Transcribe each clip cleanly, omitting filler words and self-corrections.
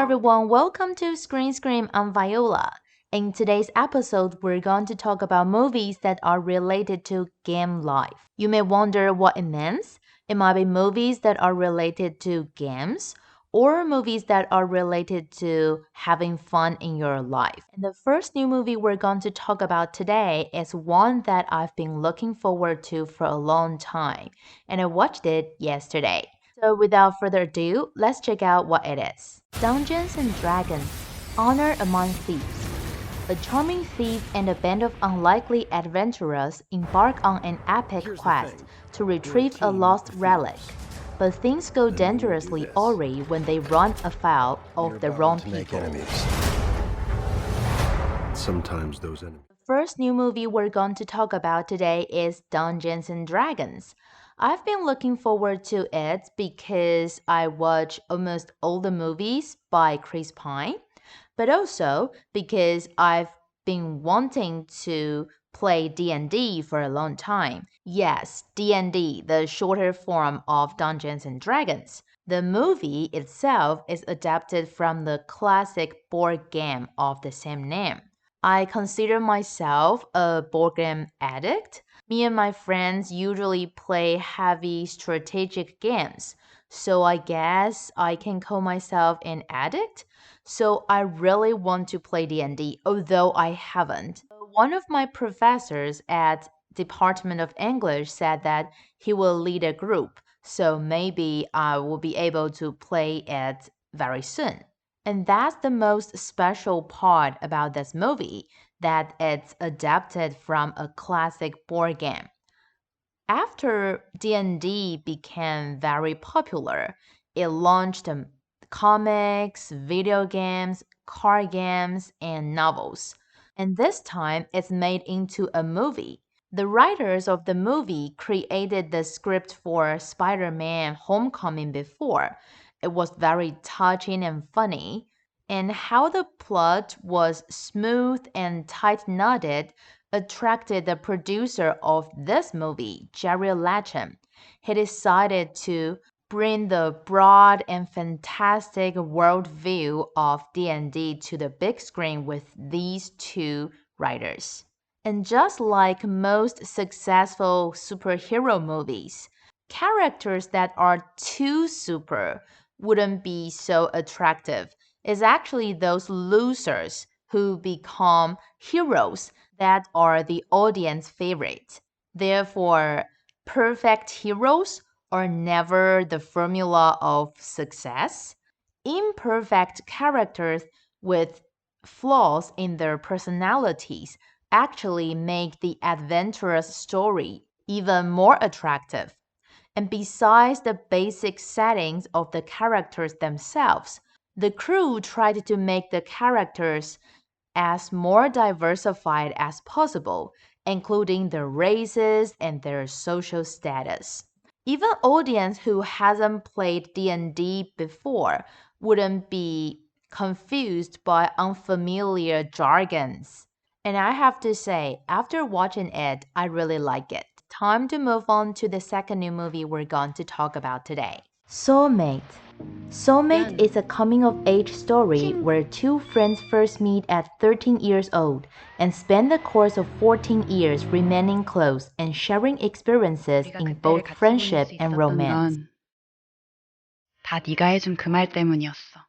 everyone, welcome to Screen Scream. I'm Viola. In today's episode, we're going to talk about movies that are related to game life. You may wonder what it means. It might be movies that are related to games or movies that are related to having fun in your life. And the first new movie we're going to talk about today is one that I've been looking forward to for a long time, and I watched it yesterday. So without further ado, let's check out what it is. Dungeons and Dragons: Honor Among Thieves. A charming thief and a band of unlikely adventurers embark on an epic quest to retrieve a lost relic. But things go dangerously awry when they run afoul of the wrong people. Sometimes those enemies. The first new movie we're going to talk about today is Dungeons and Dragons. I've been looking forward to it because I watch almost all the movies by Chris Pine, but also because I've been wanting to play D&D for a long time. Yes, D&D, the shorter form of Dungeons and Dragons. The movie itself is adapted from the classic board game of the same name. I consider myself a board game addict. Me and my friends usually play heavy strategic games, so I guess I can call myself an addict. So I really want to play D&D, although I haven't. One of my professors at Department of English said that he will lead a group, so maybe I will be able to play it very soon. And that's the most special part about this movie, that it's adapted from a classic board game. After D&D became very popular, it launched comics, video games, card games, and novels. And this time it's made into a movie. The writers of the movie created the script for Spider-Man Homecoming before. It was very touching and funny, and how the plot was smooth and tight-knotted attracted the producer of this movie, Jerry Lachlan. He decided to bring the broad and fantastic worldview of D&D to the big screen with these two writers. And just like most successful superhero movies, characters that are too super wouldn't be so attractive. It's actually those losers who become heroes that are the audience favorite. Therefore, perfect heroes are never the formula of success. Imperfect characters with flaws in their personalities actually make the adventurous story even more attractive. And besides the basic settings of the characters themselves, the crew tried to make the characters as more diversified as possible, including their races and their social status. Even audience who hasn't played D&D before wouldn't be confused by unfamiliar jargons. And I have to say, after watching it, I really like it. Time to move on to the second new movie we're going to talk about today. Soulmate. Soulmate is a coming-of-age story where two friends first meet at 13 years old and spend the course of 14 years remaining close and sharing experiences in both friendship and romance. 다 네가 해준 그 말 때문이었어.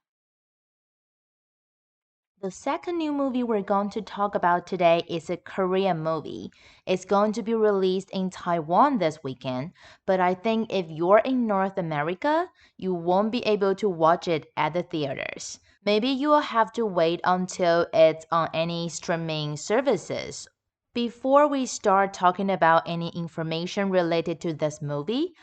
The second new movie we're going to talk about today is a Korean movie. It's going to be released in Taiwan this weekend, but I think if you're in North America, you won't be able to watch it at the theaters. Maybe you will have to wait until it's on any streaming services. Before we start talking about any information related to this movie,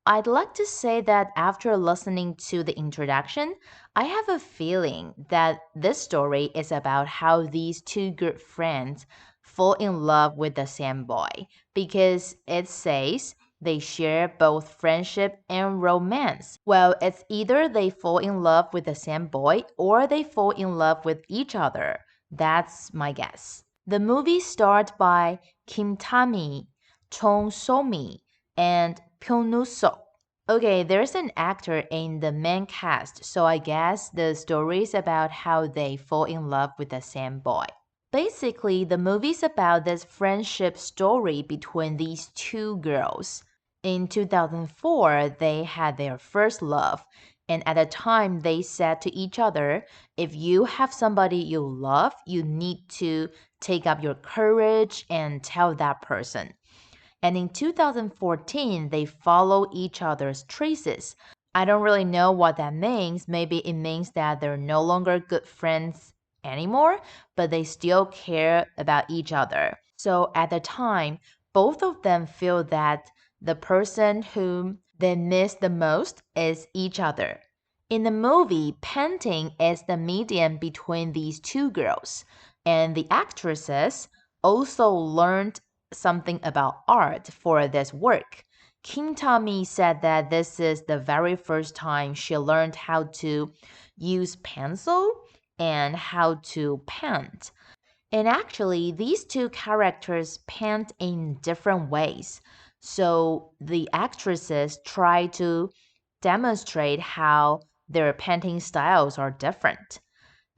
I'd like to say that after listening to the introduction, I have a feeling that this story is about how these two good friends fall in love with the same boy, because it says they share both friendship and romance. Well, it's either they fall in love with the same boy or they fall in love with each other. That's my guess. The movie starred by Kim Tami, Chong So-mi, and Pyonwoo Sok. Okay, there's an actor in the main cast, so I guess the story is about how they fall in love with the same boy. Basically, the movie's about this friendship story between these two girls. In 2004, they had their first love, and at the time, they said to each other, if you have somebody you love, you need to take up your courage and tell that person. And in 2014, they follow each other's traces. I don't really know what that means. Maybe it means that they're no longer good friends anymore, but they still care about each other. So at the time, both of them feel that the person whom they miss the most is each other. In the movie, painting is the medium between these two girls, and the actresses also learned something about art for this work. King Tommy said that this is the very first time she learned how to use pencil and how to paint. And actually, these two characters paint in different ways. So the actresses try to demonstrate how their painting styles are different.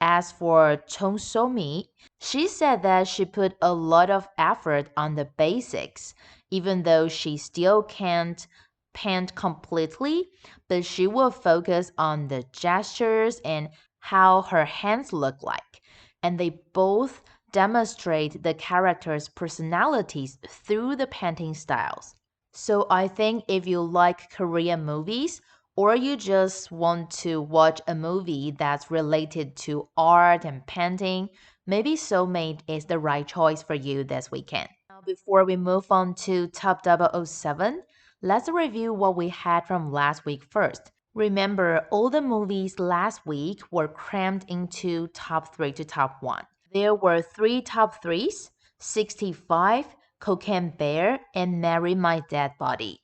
As for Soulmate, she said that she put a lot of effort on the basics, even though she still can't paint completely, but she will focus on the gestures and how her hands look like. And they both demonstrate the characters' personalities through the painting styles. So I think if you like Korean movies, or you just want to watch a movie that's related to art and painting, maybe Soulmate is the right choice for you this weekend. Now, before we move on to Top 007, let's review what we had from last week first. Remember, all the movies last week were crammed into top 3 to top 1. There were 3 top 3s, 65, Cocaine Bear, and Marry My Dead Body.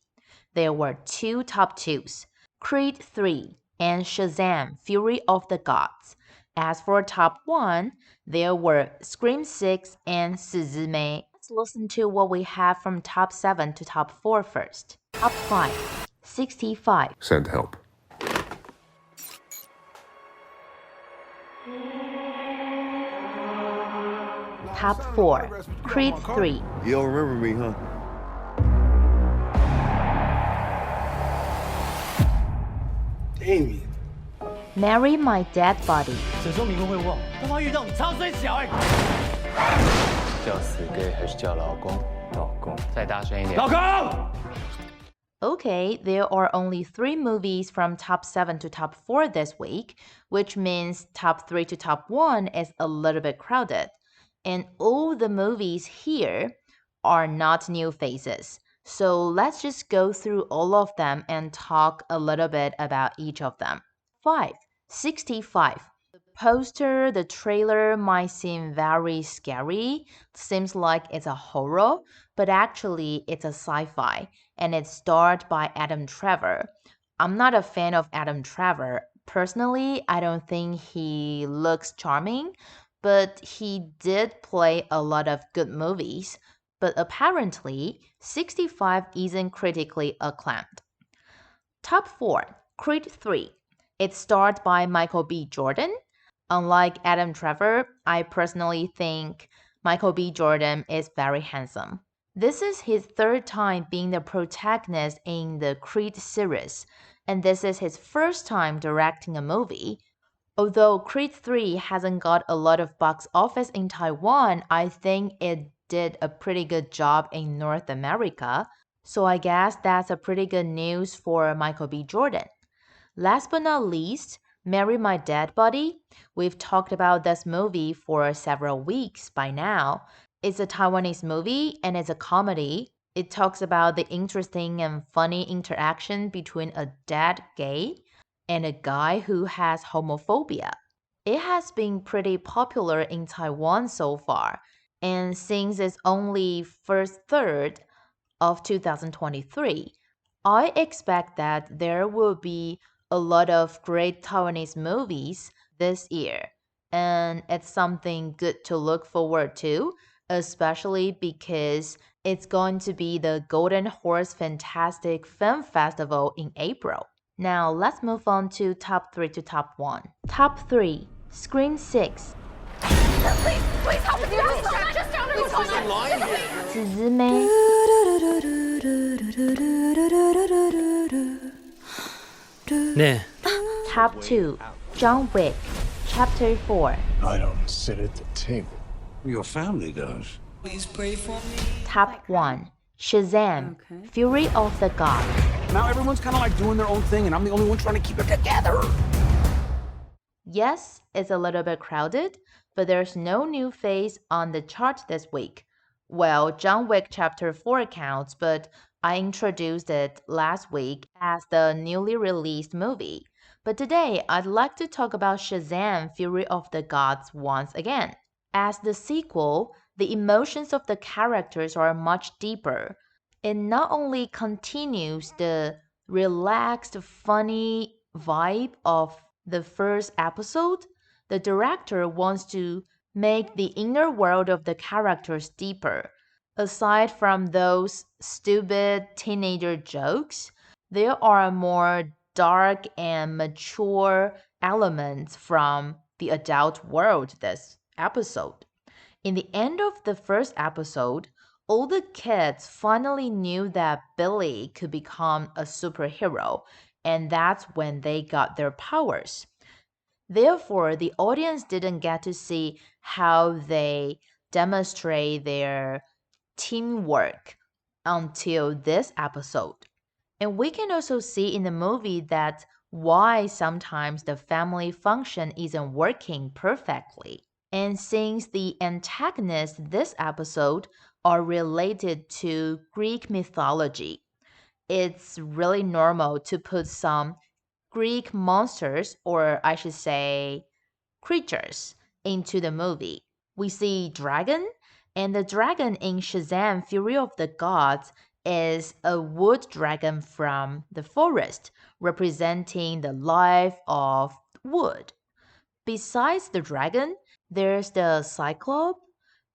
There were 2 top 2s, Creed 3 and Shazam Fury of the Gods. As for top 1, there were Scream 6 and Suzume. Let's listen to what we have from top 7 to top 4 first. Top 5, 65. Send help. Top 4, Creed 3. You don't remember me, huh? Damien. Marry My Dead Body. 谁说迷宫会旺？他妈遇到你超虽小哎！叫死 gay 还是叫老公？老公，再大声一点。老公。Okay, there are only 3 movies from top 7 to top 4 this week, which means top 3 to top 1 is a little bit crowded. And all the movies here are not new faces. So let's just go through all of them and talk a little bit about each of them. 5, 65. The poster, the trailer might seem very scary. Seems like it's a horror, but actually it's a sci-fi, and it's starred by Adam Trevor. I'm not a fan of Adam Trevor. Personally, I don't think he looks charming, but he did play a lot of good movies. But apparently, 65 isn't critically acclaimed. Top 4, Creed 3. It's starred by Michael B. Jordan. Unlike Adam Trevor, I personally think Michael B. Jordan is very handsome. This is his 3rd time being the protagonist in the Creed series, and this is his first time directing a movie. Although Creed 3 hasn't got a lot of box office in Taiwan, I think it did a pretty good job in North America, so I guess that's a pretty good news for Michael B. Jordan. Last but not least, Marry My Dead Body. We've talked about this movie for several weeks by now. It's a Taiwanese movie and it's a comedy. It talks about the interesting and funny interaction between a dead gay and a guy who has homophobia. It has been pretty popular in Taiwan so far, and since it's only first third of 2023, I expect that there will be a lot of great Taiwanese movies this year, and it's something good to look forward to, especially because It's going to be the Golden Horse Fantastic Film Festival in April. Now let's move on to top 3 to top 1. Top 3, Scream 6. Please help me! Just tell me what's going on! 姊姊妹 네. Top 2, John Wick, Chapter 4. I don't sit at the table. Your family does. Top 1, Shazam, Fury of the Gods. Now everyone's kind of like doing their own thing, and I'm the only one trying to keep it together. Yes, it's a little bit crowded, but there's no new face on the chart this week. Well, John Wick Chapter 4 counts, but I introduced it last week as the newly released movie. But today, I'd like to talk about Shazam Fury of the Gods once again. As the sequel, the emotions of the characters are much deeper. It not only continues the relaxed, funny vibe of the first episode, the director wants to make the inner world of the characters deeper. Aside from those stupid teenager jokes, there are more dark and mature elements from the adult world this episode. In the end of the first episode, all the kids finally knew that Billy could become a superhero, and that's when they got their powers. Therefore, the audience didn't get to see how they demonstrate their teamwork until this episode. And we can also see in the movie that why sometimes the family function isn't working perfectly. And since the antagonists this episode are related to Greek mythology, it's really normal to put some Greek monsters, or I should say creatures, into the movie. We see dragon, and the dragon in Shazam Fury of the Gods is a wood dragon from the forest, representing the life of wood. Besides the dragon, there's the Cyclope,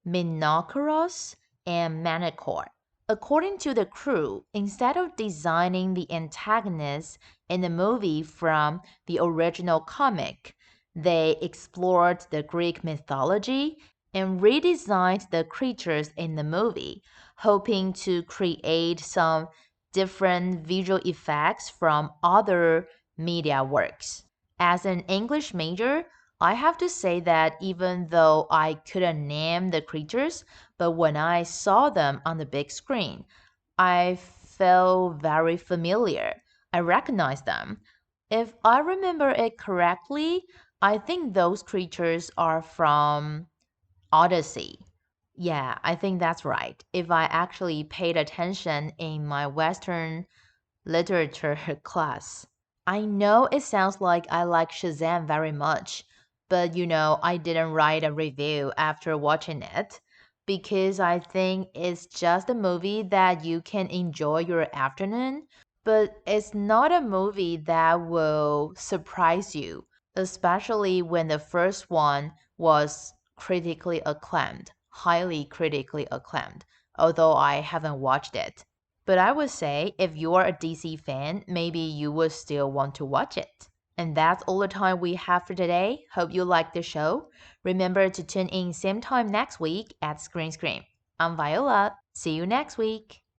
Minocaros, and Manicore. According to the crew, instead of designing the antagonists in the movie from the original comic, they explored the Greek mythology and redesigned the creatures in the movie, hoping to create some different visual effects from other media works. As an English major, I have to say that even though I couldn't name the creatures, but when I saw them on the big screen, I felt very familiar. I recognized them. If I remember it correctly, I think those creatures are from Odyssey. Yeah, I think that's right. If I actually paid attention in my Western literature class. I know it sounds like I like Shazam very much, but I didn't write a review after watching it because I think it's just a movie that you can enjoy your afternoon, but it's not a movie that will surprise you, especially when the first one was critically acclaimed, highly critically acclaimed, although I haven't watched it. But I would say if you're a DC fan, maybe you would still want to watch it. And that's all the time we have for today. Hope you liked the show. Remember to tune in same time next week at Screen Scream. I'm Viola. See you next week.